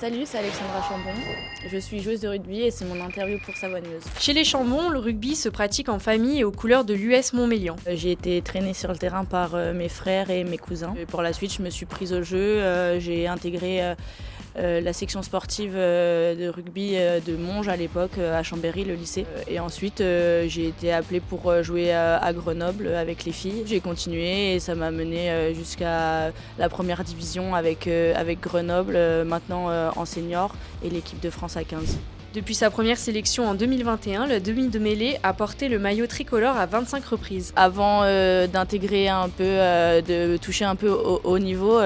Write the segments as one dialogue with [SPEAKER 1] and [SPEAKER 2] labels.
[SPEAKER 1] Salut, c'est Alexandra Chambon. Je suis joueuse de rugby et c'est mon interview pour Savonneuse.
[SPEAKER 2] Chez les Chambon, le rugby se pratique en famille et aux couleurs de l'US Montmélian.
[SPEAKER 1] J'ai été traînée sur le terrain par mes frères et mes cousins. Et pour la suite, je me suis prise au jeu. J'ai intégré la section sportive de rugby de Monge à l'époque, à Chambéry, le lycée. Et ensuite, j'ai été appelée pour jouer à Grenoble avec les filles. J'ai continué et ça m'a menée jusqu'à la première division avec Grenoble, maintenant en senior, et l'équipe de France à 15.
[SPEAKER 2] Depuis sa première sélection en 2021, le demi de mêlée a porté le maillot tricolore à 25 reprises.
[SPEAKER 1] Avant d'intégrer un peu, de toucher un peu au haut niveau,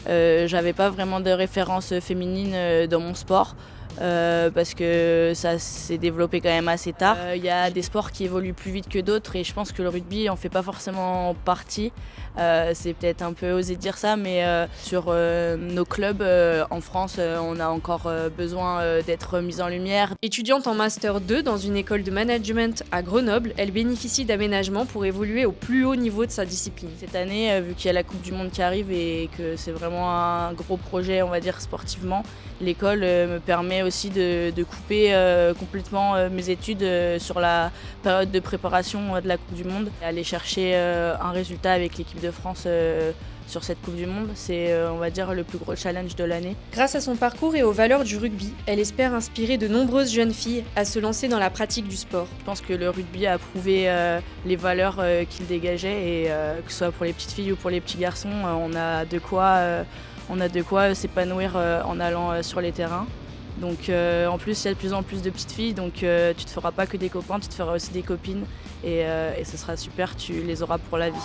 [SPEAKER 1] j'avais pas vraiment de référence féminine dans mon sport. Parce que ça s'est développé quand même assez tard. Il y a des sports qui évoluent plus vite que d'autres et je pense que le rugby en fait pas forcément partie. C'est peut-être un peu osé dire ça, mais sur nos clubs en France, on a encore besoin d'être mis en lumière.
[SPEAKER 2] Étudiante en Master 2 dans une école de management à Grenoble, elle bénéficie d'aménagements pour évoluer au plus haut niveau de sa discipline.
[SPEAKER 1] Cette année, vu qu'il y a la Coupe du Monde qui arrive et que c'est vraiment un gros projet, on va dire sportivement, l'école me permet aussi de couper complètement mes études sur la période de préparation de la Coupe du Monde. Aller chercher un résultat avec l'équipe de France sur cette Coupe du Monde, c'est on va dire le plus gros challenge de l'année.
[SPEAKER 2] Grâce à son parcours et aux valeurs du rugby, elle espère inspirer de nombreuses jeunes filles à se lancer dans la pratique du sport.
[SPEAKER 1] Je pense que le rugby a prouvé les valeurs qu'il dégageait et que ce soit pour les petites filles ou pour les petits garçons, on a de quoi s'épanouir en allant sur les terrains. Donc en plus, il y a de plus en plus de petites filles, donc tu te feras pas que des copains, tu te feras aussi des copines et ce sera super, tu les auras pour la vie.